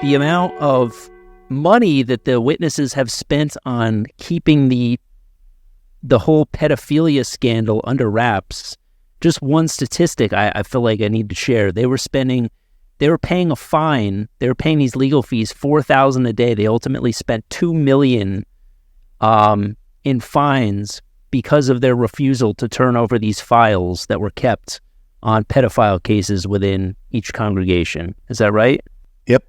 the amount of money that the witnesses have spent on keeping the whole pedophilia scandal under wraps. Just one statistic I feel like I need to share. They were paying a fine. They were paying these legal fees, $4,000 a day. They ultimately spent $2 million in fines because of their refusal to turn over these files that were kept on pedophile cases within each congregation. Is that right? Yep.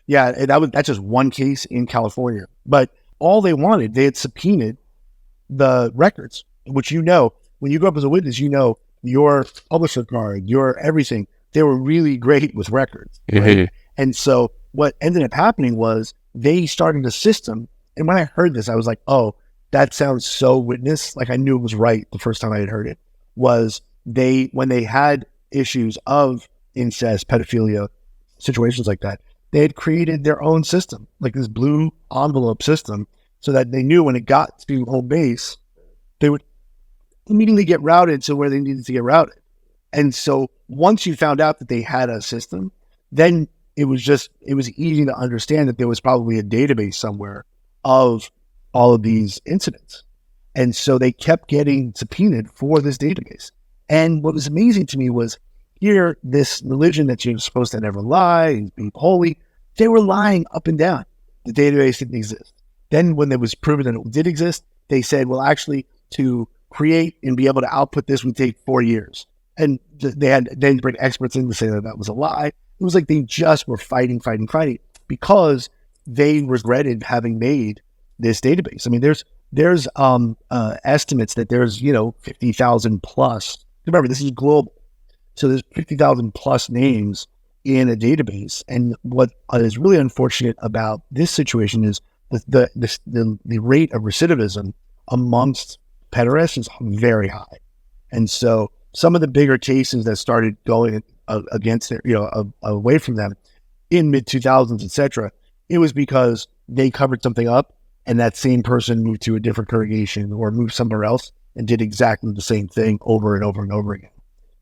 Yeah, and that's just one case in California. But all they wanted, they had subpoenaed the records, which when you go up as a witness, your publisher card, your everything. They were really great with records. Right? Mm-hmm. And so what ended up happening was they started a system. And when I heard this, I was like, oh, that sounds so witness. Like I knew it was right the first time I had heard it. Was when they had issues of incest, pedophilia, situations like that, they had created their own system, like this blue envelope system, so that they knew when it got to home base, they would immediately get routed to where they needed to get routed. And so once you found out that they had a system, then it was easy to understand that there was probably a database somewhere of all of these incidents. And so they kept getting subpoenaed for this database. And what was amazing to me was here, this religion that you're supposed to never lie and be holy, they were lying up and down. The database didn't exist. Then when it was proven that it did exist, they said, well, actually, to create and be able to output this would take 4 years. And they had then bring experts in to say that was a lie. It was like they just were fighting because they regretted having made this database. I mean, there's estimates that there's 50,000 plus. Remember, this is global, so there's 50,000 plus names in a database. And what is really unfortunate about this situation is the rate of recidivism amongst pederasts is very high, and so some of the bigger cases that started going against it, away from them in mid 2000s, etc., it was because they covered something up, and that same person moved to a different congregation or moved somewhere else and did exactly the same thing over and over and over again.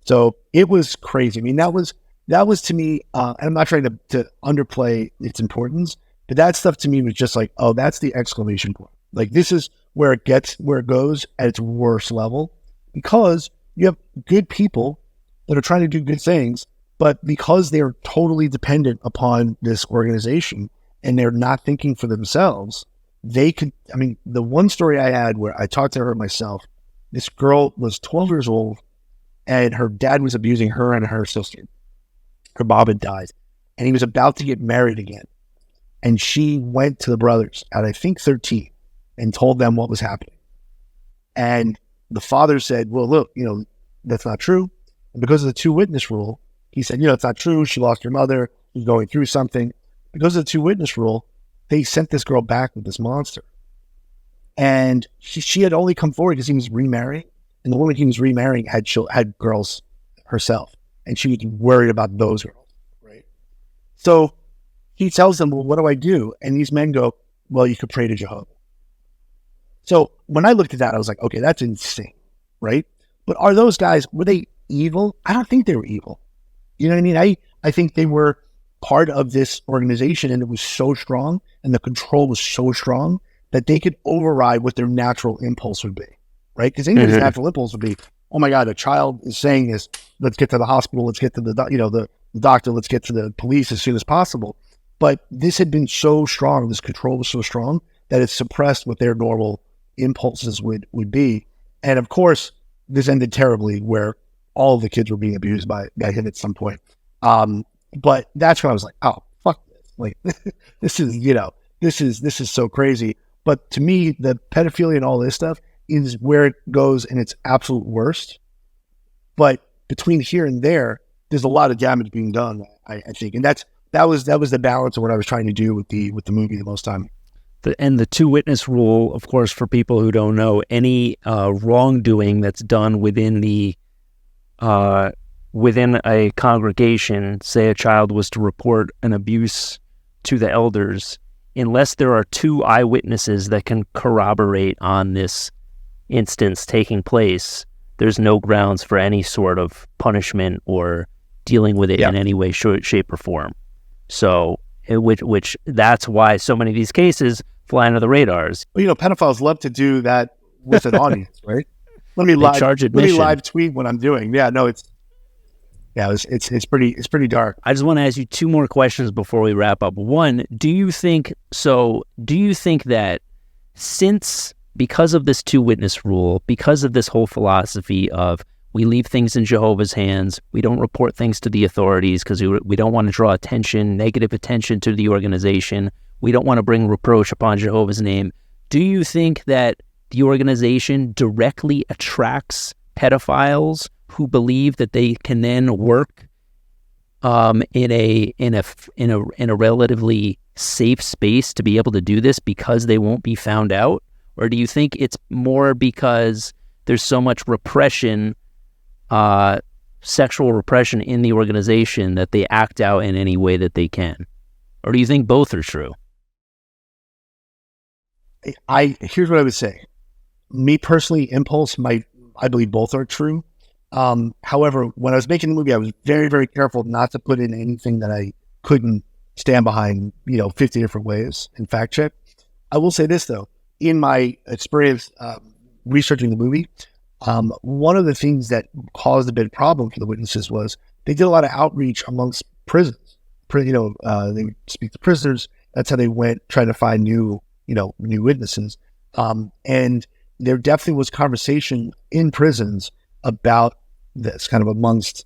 So it was crazy. I mean, that was to me, and I'm not trying to underplay its importance, but that stuff to me was just like, oh, that's the exclamation point. Like, this is where it goes at its worst level, because you have good people that are trying to do good things, but because they're totally dependent upon this organization and they're not thinking for themselves, the one story I had where I talked to her myself, this girl was 12 years old and her dad was abusing her and her sister. Her mom had died and he was about to get married again. And she went to the brothers at, I think, 13 and told them what was happening. And the father said, well, look, that's not true. And because of the 2-witness rule, he said, it's not true. She lost her mother. She's going through something. Because of the 2-witness rule, they sent this girl back with this monster. And she had only come forward because he was remarrying. And the woman he was remarrying had girls herself. And she was worried about those girls, right? So he tells them, well, what do I do? And these men go, well, you could pray to Jehovah. So when I looked at that, I was like, okay, that's insane, right? But are those guys, were they evil? I don't think they were evil. You know what I mean? I think they were part of this organization, and it was so strong and the control was so strong that they could override what their natural impulse would be, right? Because anybody's natural impulse would be, oh my God, a child is saying this, let's get to the hospital, let's get to the doctor, let's get to the police as soon as possible. But this had been so strong, this control was so strong that it suppressed what their normal impulses would be. And of course, this ended terribly where all of the kids were being abused by him at some point. But that's when I was like, oh, fuck this. Like, this is so crazy. But to me, the pedophilia and all this stuff is where it goes in its absolute worst. But between here and there, there's a lot of damage being done, I think. And that was the balance of what I was trying to do with the movie the most time. And the 2-witness rule, of course, for people who don't know, any wrongdoing that's done within a congregation, say a child was to report an abuse to the elders, unless there are 2 eyewitnesses that can corroborate on this instance taking place, there's no grounds for any sort of punishment or dealing with it in any way, shape, or form. So which that's why so many of these cases fly under the radars. Well, pedophiles love to do that with an audience, right? Let me live tweet what I'm doing. Yeah, no, it's pretty dark. I just want to ask you two more questions before we wrap up. One, do you think that because of this two witness rule, because of this whole philosophy of we leave things in Jehovah's hands, we don't report things to the authorities because we don't want to draw negative attention to the organization, we don't want to bring reproach upon Jehovah's name, do you think that the organization directly attracts pedophiles who believe that they can then work in a relatively safe space to be able to do this because they won't be found out? Or do you think it's more because there's so much repression, sexual repression in the organization that they act out in any way that they can? Or do you think both are true? Here's what I would say. Me personally, impulse, I believe both are true. However, when I was making the movie, I was very, very careful not to put in anything that I couldn't stand behind, 50 different ways and fact check. I will say this though, in my experience researching the movie, one of the things that caused a big problem for the witnesses was they did a lot of outreach amongst prisons. They would speak to prisoners. That's how they went trying to find new witnesses. And there definitely was conversation in prisons about this kind of amongst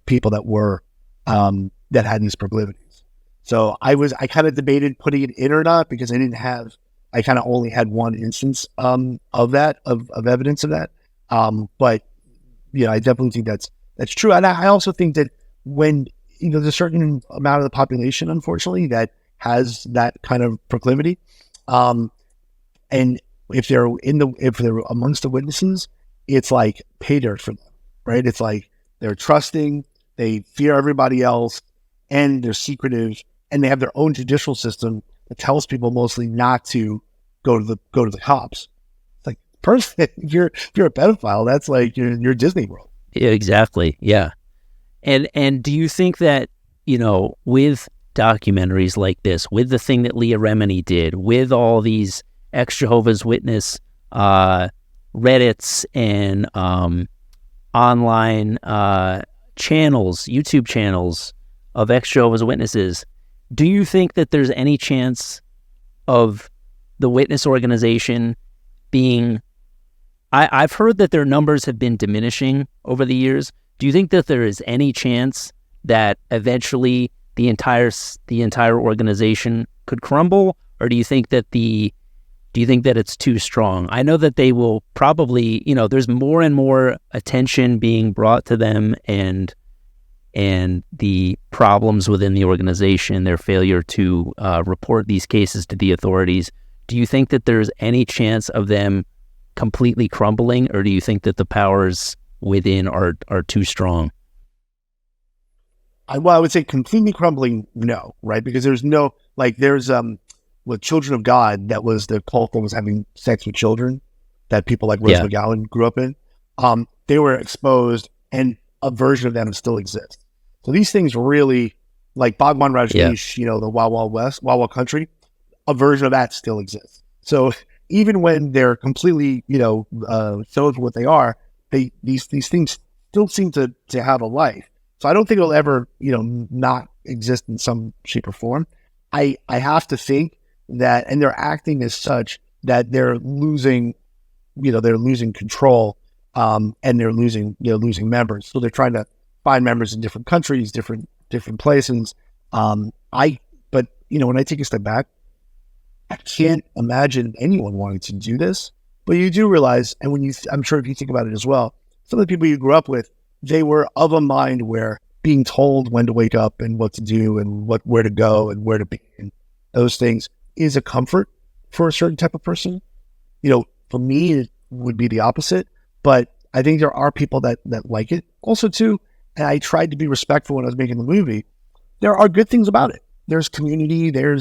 people that were that had these proclivities. So I kind of debated putting it in or not because I kind of only had one instance of evidence of that. But I definitely think that's true. And I also think that when there's a certain amount of the population, unfortunately, that has that kind of proclivity, and if they're amongst the witnesses, it's like pay dirt for them, right? It's like they're trusting, they fear everybody else, and they're secretive, and they have their own judicial system that tells people mostly not to go to the cops. It's like, perfect. If you're a pedophile, that's like you're Disney World. Yeah, exactly. Yeah. And do you think that, with documentaries like this, with the thing that Leah Remini did, with all these ex-Jehovah's Witness Reddits and online channels, YouTube channels of ex-Jehovah's Witnesses, do you think that there's any chance of the witness organization being... I've heard that their numbers have been diminishing over the years. Do you think that there is any chance that eventually the entire organization could crumble, or do you think that it's too strong? I know that they will probably, there's more and more attention being brought to them and the problems within the organization, their failure to report these cases to the authorities. Do you think that there's any chance of them completely crumbling, or do you think that the powers within are too strong? I would say completely crumbling, no, right? Because there's no, there's with Children of God, that was the cult that was having sex with children that people like Rose McGowan grew up in. They were exposed, and a version of them still exists. So these things really, like Bhagwan Rajneesh, the Wild Wild West, Wild Wild Country, a version of that still exists. So even when they're completely, shows what they are, these things still seem to have a life. So I don't think it'll ever, not exist in some shape or form. I have to think that, and they're acting as such that they're losing control, and they're losing members. So they're trying to find members in different countries, different places. But when I take a step back, I can't imagine anyone wanting to do this. But you do realize, and I'm sure if you think about it as well, some of the people you grew up with, they were of a mind where being told when to wake up and what to do and where to go and where to be, and those things is a comfort for a certain type of person. For me, it would be the opposite, but I think there are people that like it also too. And I tried to be respectful when I was making the movie. There are good things about it. There's community. There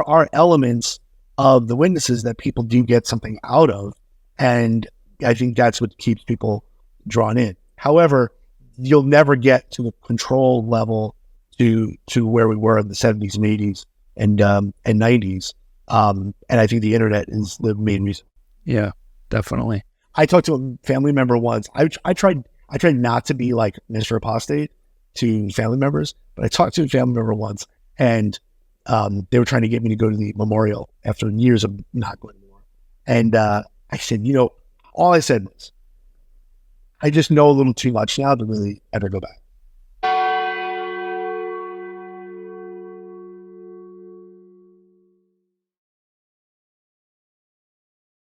are elements of the witnesses that people do get something out of. And I think that's what keeps people drawn in. However, you'll never get to the control level to where we were in the 70s and 80s and 90s. And I think the internet is the main reason. Yeah, definitely. I talked to a family member once. I tried not to be like Mr. Apostate to family members, but I talked to a family member once, and they were trying to get me to go to the memorial after years of not going anymore. And I said, all I said was, I just know a little too much now to really ever go back.